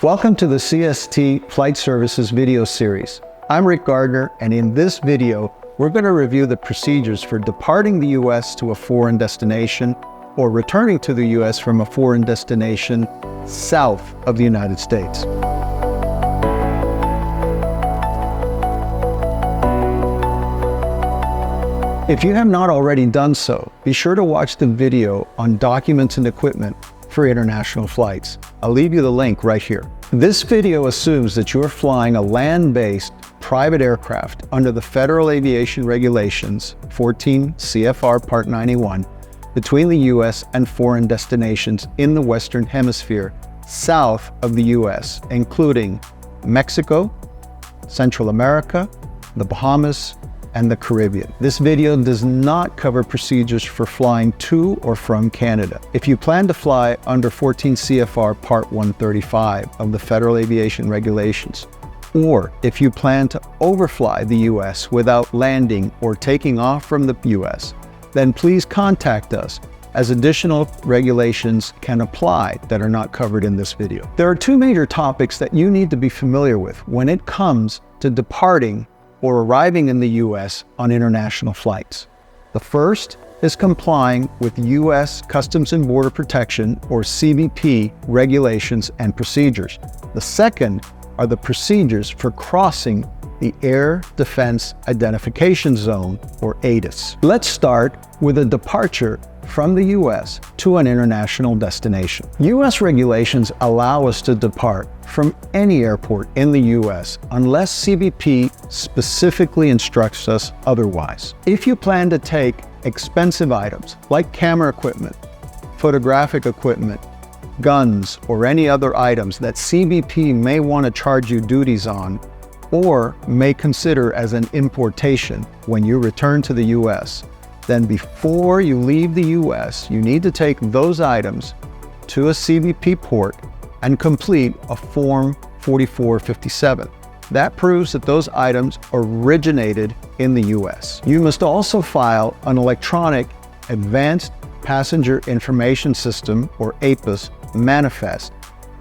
Welcome to the CST Flight Services video series. I'm Rick Gardner, and in this video, we're going to review the procedures for departing the U.S. to a foreign destination or returning to the U.S. from a foreign destination south of the United States. If you have not already done so, be sure to watch the video on documents and equipment for international flights. I'll leave you the link right here. This video assumes that you're flying a land-based private aircraft under the Federal Aviation Regulations 14 CFR Part 91 between the U.S. and foreign destinations in the Western Hemisphere south of the U.S., including Mexico, Central America, the Bahamas, and the Caribbean. This video does not cover procedures for flying to or from Canada. If you plan to fly under 14 CFR Part 135 of the Federal Aviation Regulations, or if you plan to overfly the U.S. without landing or taking off from the U.S., then please contact us, as additional regulations can apply that are not covered in this video. There are two major topics that you need to be familiar with when it comes to departing or arriving in the U.S. on international flights. The first is complying with U.S. Customs and Border Protection, or CBP, regulations and procedures. The second are the procedures for crossing the Air Defense Identification Zone, or ADIZ. Let's start with a departure from the U.S. to an international destination. U.S. regulations allow us to depart from any airport in the U.S. unless CBP specifically instructs us otherwise. If you plan to take expensive items like camera equipment, photographic equipment, guns, or any other items that CBP may want to charge you duties on or may consider as an importation when you return to the U.S., then before you leave the U.S., you need to take those items to a CBP port and complete a Form 4457. That proves that those items originated in the U.S. You must also file an electronic Advanced Passenger Information System, or APIS, manifest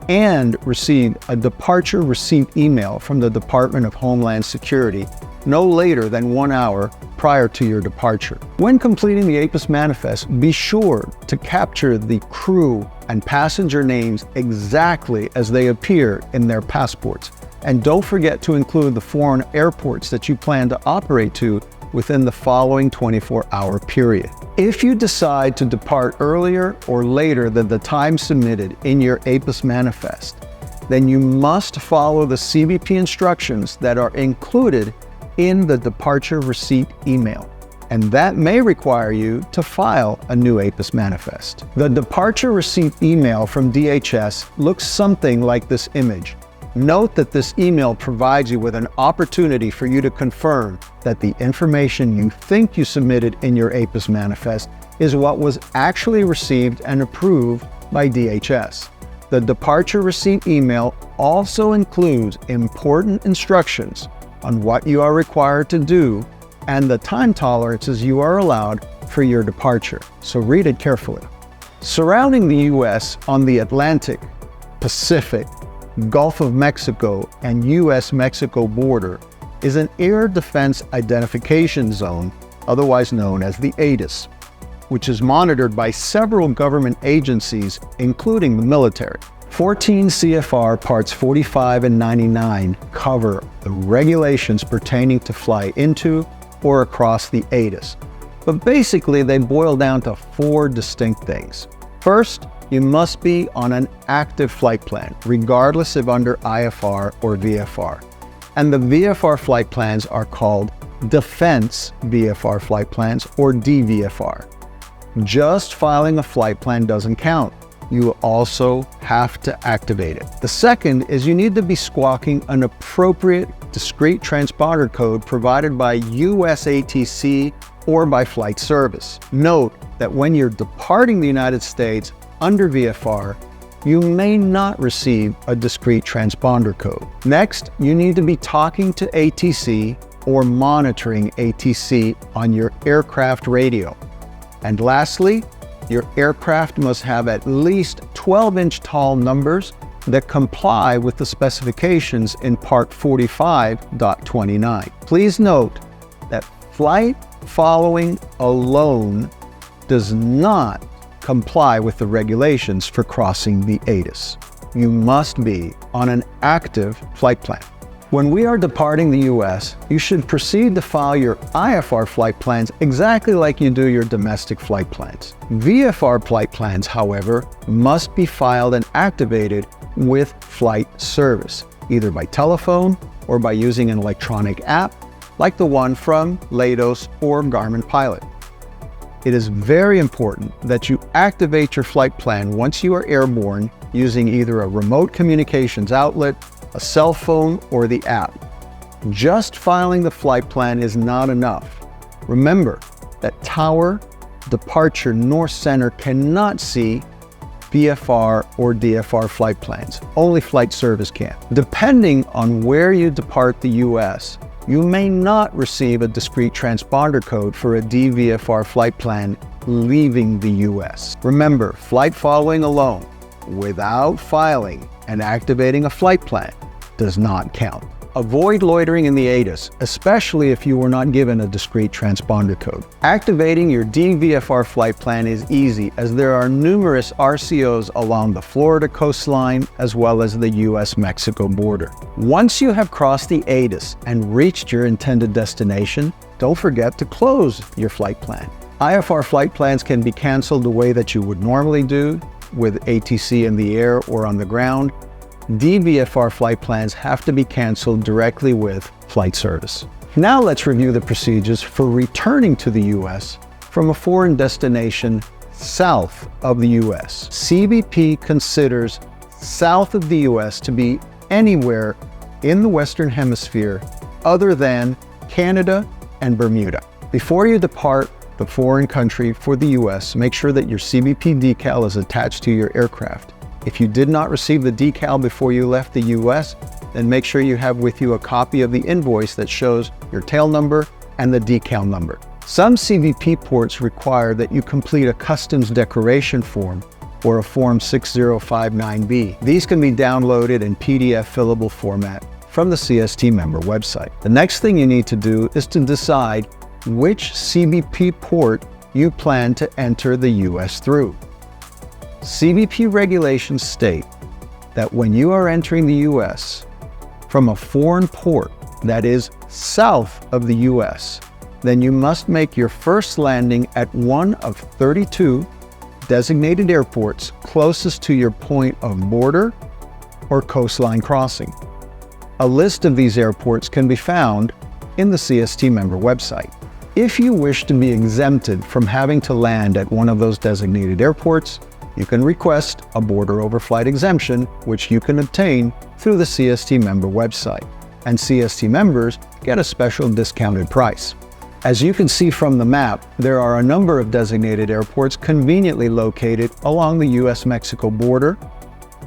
and receive a departure receipt email from the Department of Homeland Security no later than 1 hour prior to your departure. When completing the APIS manifest, be sure to capture the crew and passenger names exactly as they appear in their passports. And don't forget to include the foreign airports that you plan to operate to within the following 24-hour period. If you decide to depart earlier or later than the time submitted in your APIS manifest, then you must follow the CBP instructions that are included in the departure receipt email, and that may require you to file a new APIS manifest. The departure receipt email from DHS looks something like this image. Note that this email provides you with an opportunity for you to confirm that the information you think you submitted in your APIS manifest is what was actually received and approved by DHS. The departure receipt email also includes important instructions on what you are required to do and the time tolerances you are allowed for your departure, so read it carefully. Surrounding the U.S. on the Atlantic, Pacific, Gulf of Mexico, and U.S.-Mexico border is an Air Defense Identification Zone, otherwise known as the ADIZ, which is monitored by several government agencies, including the military. 14 CFR Parts 45 and 99 cover the regulations pertaining to fly into or across the ADIZ. But basically, they boil down to four distinct things. First, you must be on an active flight plan, regardless of under IFR or VFR. And the VFR flight plans are called Defense VFR flight plans, or DVFR. Just filing a flight plan doesn't count. You also have to activate it. The second is you need to be squawking an appropriate discrete transponder code provided by USATC or by flight service. Note that when you're departing the United States under VFR, you may not receive a discrete transponder code. Next, you need to be talking to ATC or monitoring ATC on your aircraft radio. And lastly, your aircraft must have at least 12-inch tall numbers that comply with the specifications in Part 45.29. Please note that flight following alone does not comply with the regulations for crossing the ATIS. You must be on an active flight plan. When we are departing the U.S., you should proceed to file your IFR flight plans exactly like you do your domestic flight plans. VFR flight plans, however, must be filed and activated with Flight Service, either by telephone or by using an electronic app like the one from Leidos or Garmin Pilot. It is very important that you activate your flight plan once you are airborne using either a remote communications outlet, a cell phone, or the app. Just filing the flight plan is not enough. Remember that Tower, Departure, North Center cannot see VFR or DFR flight plans. Only Flight Service can. Depending on where you depart the US, you may not receive a discrete transponder code for a DVFR flight plan leaving the US. Remember, flight following alone, without filing and activating a flight plan, does not count. Avoid loitering in the ATIS, especially if you were not given a discrete transponder code. Activating your DVFR flight plan is easy, as there are numerous RCOs along the Florida coastline as well as the US-Mexico border. Once you have crossed the ATIS and reached your intended destination, don't forget to close your flight plan. IFR flight plans can be canceled the way that you would normally do, with ATC in the air or on the ground. DVFR flight plans have to be canceled directly with Flight Service. Now let's review the procedures for returning to the US from a foreign destination south of the US. CBP considers south of the US to be anywhere in the Western Hemisphere other than Canada and Bermuda. Before you depart the foreign country for the US, make sure that your CBP decal is attached to your aircraft. If you did not receive the decal before you left the US, then make sure you have with you a copy of the invoice that shows your tail number and the decal number. Some CBP ports require that you complete a customs declaration form or a Form 6059B. These can be downloaded in PDF fillable format from the CST member website. The next thing you need to do is to decide which CBP port you plan to enter the US through. CBP regulations state that when you are entering the US from a foreign port that is south of the US, then you must make your first landing at one of 32 designated airports closest to your point of border or coastline crossing. A list of these airports can be found in the CST member website. If you wish to be exempted from having to land at one of those designated airports, you can request a border overflight exemption, which you can obtain through the CST member website, and CST members get a special discounted price. As you can see from the map, there are a number of designated airports conveniently located along the US-Mexico border,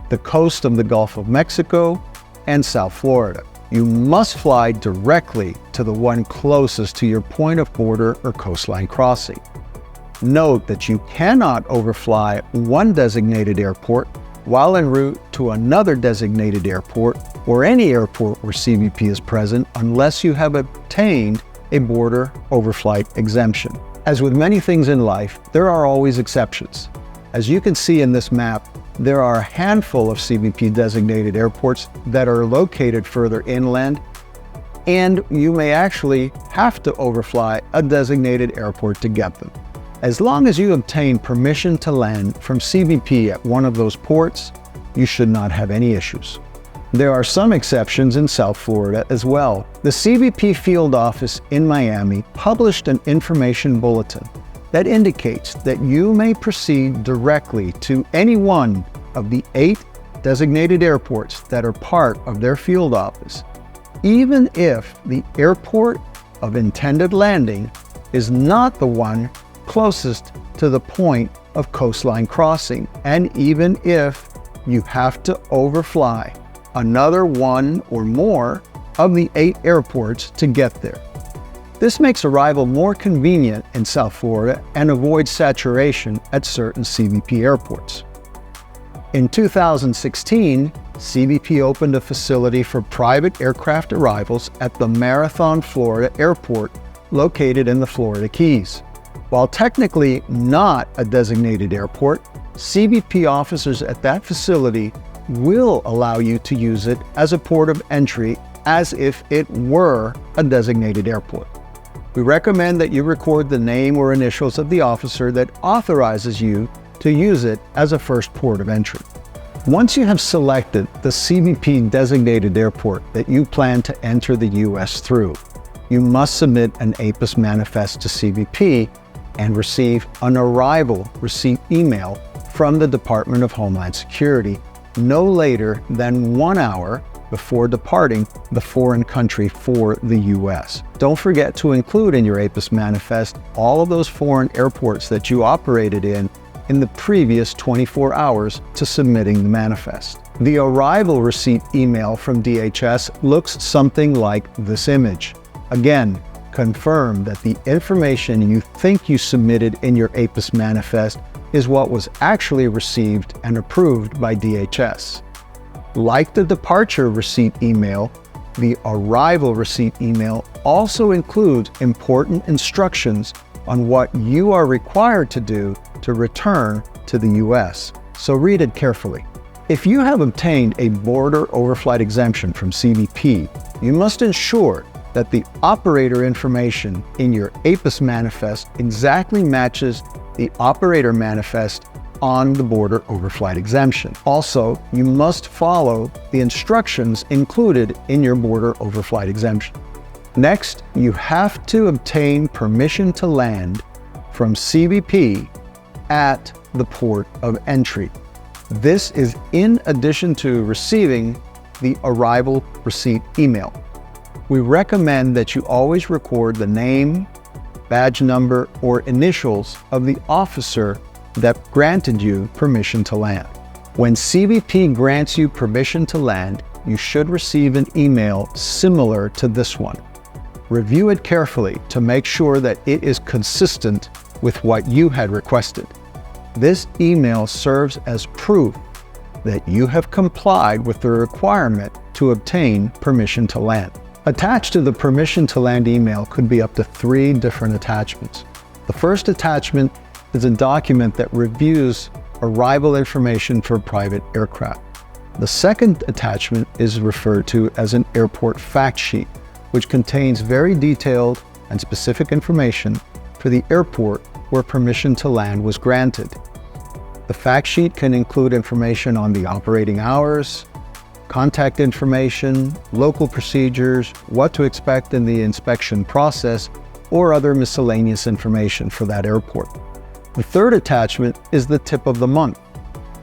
the coast of the Gulf of Mexico, and South Florida. You must fly directly to the one closest to your point of border or coastline crossing. Note that you cannot overfly one designated airport while en route to another designated airport or any airport where CBP is present unless you have obtained a border overflight exemption. As with many things in life, there are always exceptions. As you can see in this map, there are a handful of CBP designated airports that are located further inland, and you may actually have to overfly a designated airport to get them. As long as you obtain permission to land from CBP at one of those ports, you should not have any issues. There are some exceptions in South Florida as well. The CBP field office in Miami published an information bulletin that indicates that you may proceed directly to any one of the 8 designated airports that are part of their field office, even if the airport of intended landing is not the one closest to the point of coastline crossing, and even if you have to overfly another one or more of the 8 airports to get there. This makes arrival more convenient in South Florida and avoids saturation at certain CBP airports. In 2016, CBP opened a facility for private aircraft arrivals at the Marathon, Florida airport located in the Florida Keys. While technically not a designated airport, CBP officers at that facility will allow you to use it as a port of entry as if it were a designated airport. We recommend that you record the name or initials of the officer that authorizes you to use it as a first port of entry. Once you have selected the CBP designated airport that you plan to enter the U.S. through, you must submit an APIS manifest to CBP and receive an arrival receipt email from the Department of Homeland Security no later than 1 hour before departing the foreign country for the U.S. Don't forget to include in your APIS manifest all of those foreign airports that you operated in the previous 24 hours to submitting the manifest. The arrival receipt email from DHS looks something like this image. Again, confirm that the information you think you submitted in your APIS manifest is what was actually received and approved by DHS. Like the departure receipt email, the arrival receipt email also includes important instructions on what you are required to do to return to the U.S., so read it carefully. If you have obtained a border overflight exemption from CBP, you must ensure that the operator information in your APIS manifest exactly matches the operator manifest on the border overflight exemption. Also, you must follow the instructions included in your border overflight exemption. Next, you have to obtain permission to land from CBP at the port of entry. This is in addition to receiving the arrival receipt email. We recommend that you always record the name, badge number, or initials of the officer that granted you permission to land. When CBP grants you permission to land, you should receive an email similar to this one. Review it carefully to make sure that it is consistent with what you had requested. This email serves as proof that you have complied with the requirement to obtain permission to land. Attached to the permission to land email could be up to 3 different attachments. The first attachment is a document that reviews arrival information for private aircraft. The second attachment is referred to as an airport fact sheet, which contains very detailed and specific information for the airport where permission to land was granted. The fact sheet can include information on the operating hours, contact information, local procedures, what to expect in the inspection process, or other miscellaneous information for that airport. The third attachment is the tip of the month,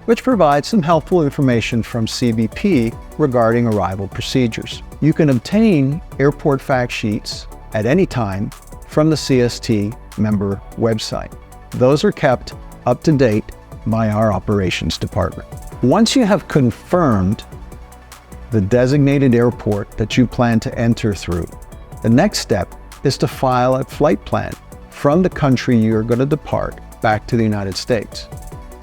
which provides some helpful information from CBP regarding arrival procedures. You can obtain airport fact sheets at any time from the CST member website. Those are kept up to date by our operations department. Once you have confirmed the designated airport that you plan to enter through, the next step is to file a flight plan from the country you're going to depart back to the United States.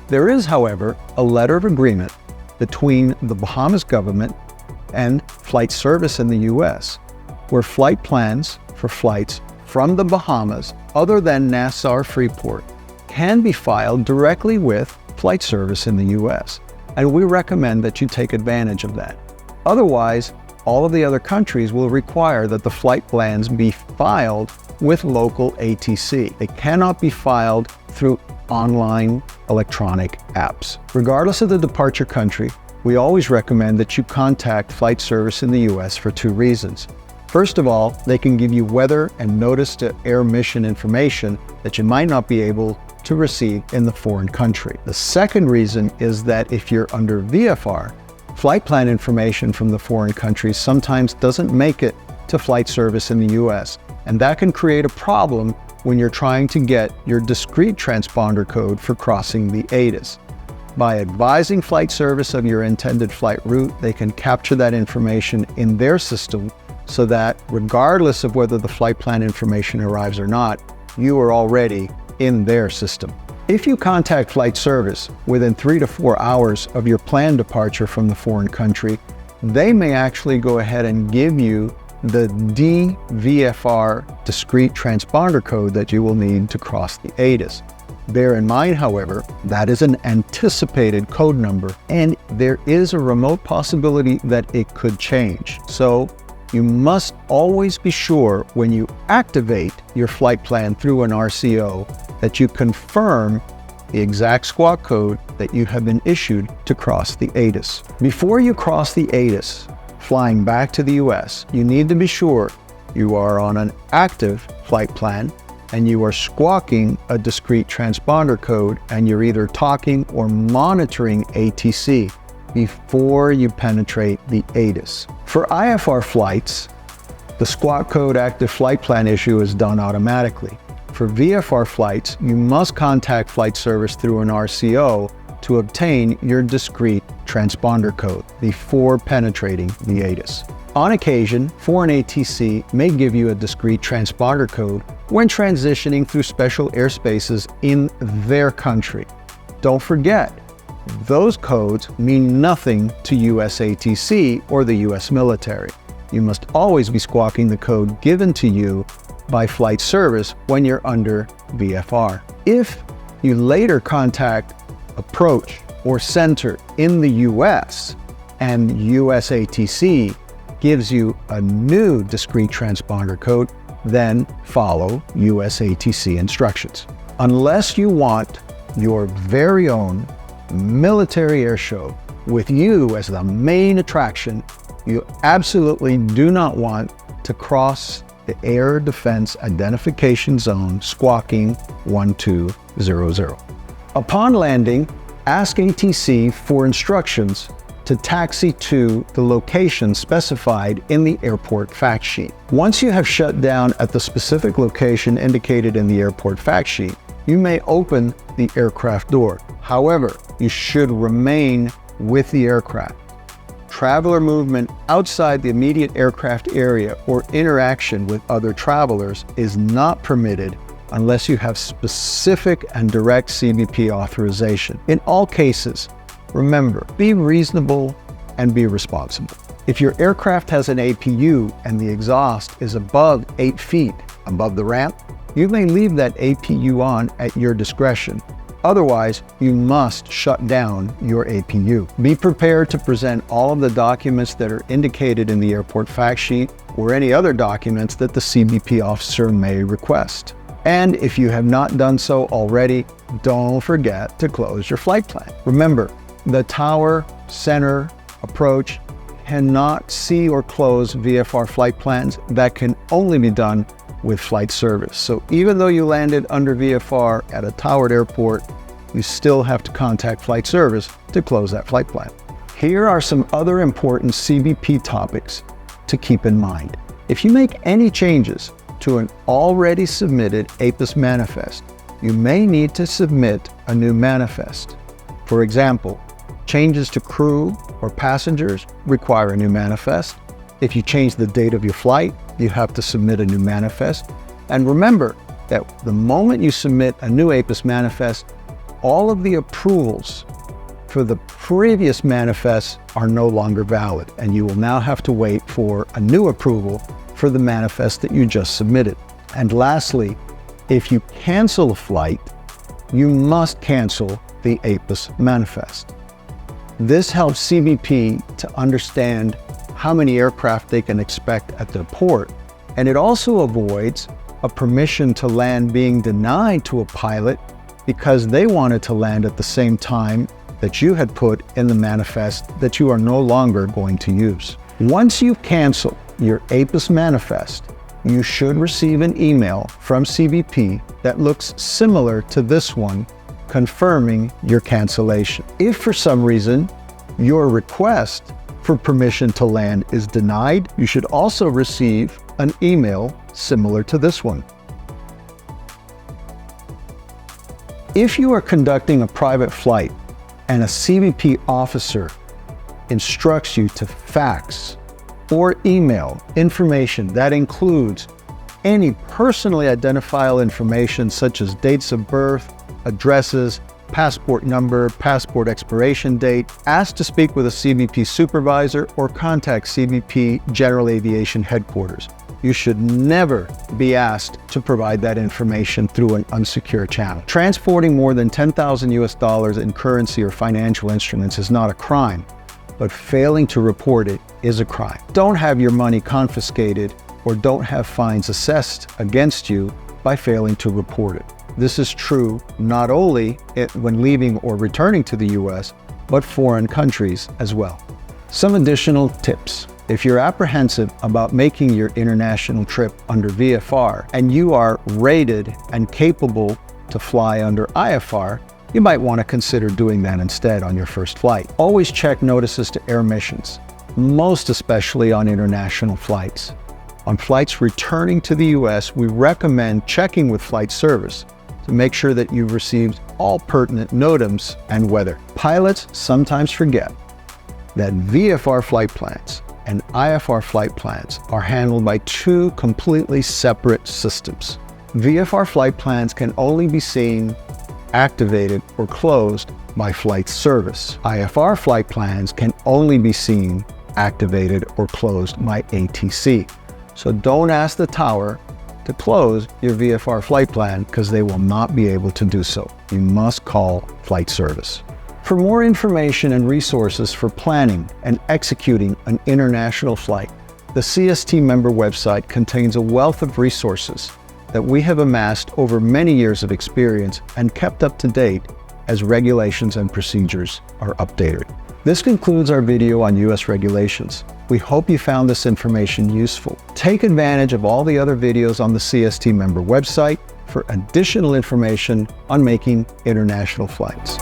There is, however, a letter of agreement between the Bahamas government and Flight Service in the U.S., where flight plans for flights from the Bahamas other than Nassau Freeport can be filed directly with Flight Service in the U.S., and we recommend that you take advantage of that. Otherwise, all of the other countries will require that the flight plans be filed with local ATC. They cannot be filed through online electronic apps. Regardless of the departure country, we always recommend that you contact Flight Service in the U.S. for 2 reasons. First of all, they can give you weather and notice to air mission information that you might not be able to receive in the foreign country. The second reason is that if you're under VFR, flight plan information from the foreign country sometimes doesn't make it to Flight Service in the U.S., and that can create a problem when you're trying to get your discrete transponder code for crossing the ATIS. By advising Flight Service of your intended flight route, they can capture that information in their system so that regardless of whether the flight plan information arrives or not, you are already in their system. If you contact flight service within 3 to 4 hours of your planned departure from the foreign country, they may actually go ahead and give you the DVFR discrete transponder code that you will need to cross the ATIS. Bear in mind, however, that is an anticipated code number, and there is a remote possibility that it could change. So you must always be sure when you activate your flight plan through an RCO that you confirm the exact squawk code that you have been issued to cross the ATIS. Before you cross the ATIS, flying back to the US, you need to be sure you are on an active flight plan and you are squawking a discrete transponder code and you're either talking or monitoring ATC before you penetrate the ATIS. For IFR flights, the squawk code active flight plan issue is done automatically. For VFR flights, you must contact flight service through an RCO to obtain your discrete transponder code before penetrating the ATIS. On occasion, foreign ATC may give you a discrete transponder code when transitioning through special airspaces in their country. Don't forget, those codes mean nothing to US ATC or the US military. You must always be squawking the code given to you by flight service when you're under VFR. If you later contact approach or center in the US and US ATC gives you a new discrete transponder code, then follow US ATC instructions. Unless you want your very own military air show with you as the main attraction, you absolutely do not want to cross the Air Defense Identification Zone squawking 1200. Upon landing, ask ATC for instructions to taxi to the location specified in the airport fact sheet. Once you have shut down at the specific location indicated in the airport fact sheet, you may open the aircraft door. However, you should remain with the aircraft. Traveler movement outside the immediate aircraft area or interaction with other travelers is not permitted unless you have specific and direct CBP authorization. In all cases, remember, be reasonable and be responsible. If your aircraft has an APU and the exhaust is above 8 feet above the ramp, you may leave that APU on at your discretion. Otherwise, you must shut down your APU. Be prepared to present all of the documents that are indicated in the airport fact sheet or any other documents that the CBP officer may request. And if you have not done so already, don't forget to close your flight plan. Remember, the tower, center, approach cannot see or close VFR flight plans. That can only be done with flight service. So even though you landed under VFR at a towered airport, you still have to contact flight service to close that flight plan. Here are some other important CBP topics to keep in mind. If you make any changes to an already submitted APIS manifest, you may need to submit a new manifest. For example, changes to crew or passengers require a new manifest. If you change the date of your flight, you have to submit a new manifest. And remember that the moment you submit a new APIS manifest, all of the approvals for the previous manifests are no longer valid, and you will now have to wait for a new approval for the manifest that you just submitted. And lastly, if you cancel a flight, you must cancel the APIS manifest. This helps CBP to understand how many aircraft they can expect at the port, and it also avoids a permission to land being denied to a pilot because they wanted to land at the same time that you had put in the manifest that you are no longer going to use. Once you cancel your APIS manifest, you should receive an email from CBP that looks similar to this one, confirming your cancellation. If for some reason your request for permission to land is denied, you should also receive an email similar to this one. If you are conducting a private flight and a CBP officer instructs you to fax or email information that includes any personally identifiable information such as dates of birth, addresses, passport number, passport expiration date. Ask to speak with a CBP supervisor or contact CBP General Aviation headquarters. You should never be asked to provide that information through an unsecure channel. Transporting more than $10,000 in currency or financial instruments is not a crime, but failing to report it is a crime. Don't have your money confiscated or don't have fines assessed against you by failing to report it. This is true not only when leaving or returning to the US, but foreign countries as well. Some additional tips. If you're apprehensive about making your international trip under VFR and you are rated and capable to fly under IFR, you might want to consider doing that instead on your first flight. Always check notices to air missions, most especially on international flights. On flights returning to the US, we recommend checking with Flight Service to make sure that you've received all pertinent NOTAMs and weather. Pilots sometimes forget that VFR flight plans and IFR flight plans are handled by two completely separate systems. VFR flight plans can only be seen, activated, or closed by Flight Service. IFR flight plans can only be seen, activated, or closed by ATC. So don't ask the tower to close your VFR flight plan because they will not be able to do so. You must call Flight Service. For more information and resources for planning and executing an international flight, the CST member website contains a wealth of resources that we have amassed over many years of experience and kept up to date as regulations and procedures are updated. This concludes our video on US regulations. We hope you found this information useful. Take advantage of all the other videos on the CST member website for additional information on making international flights.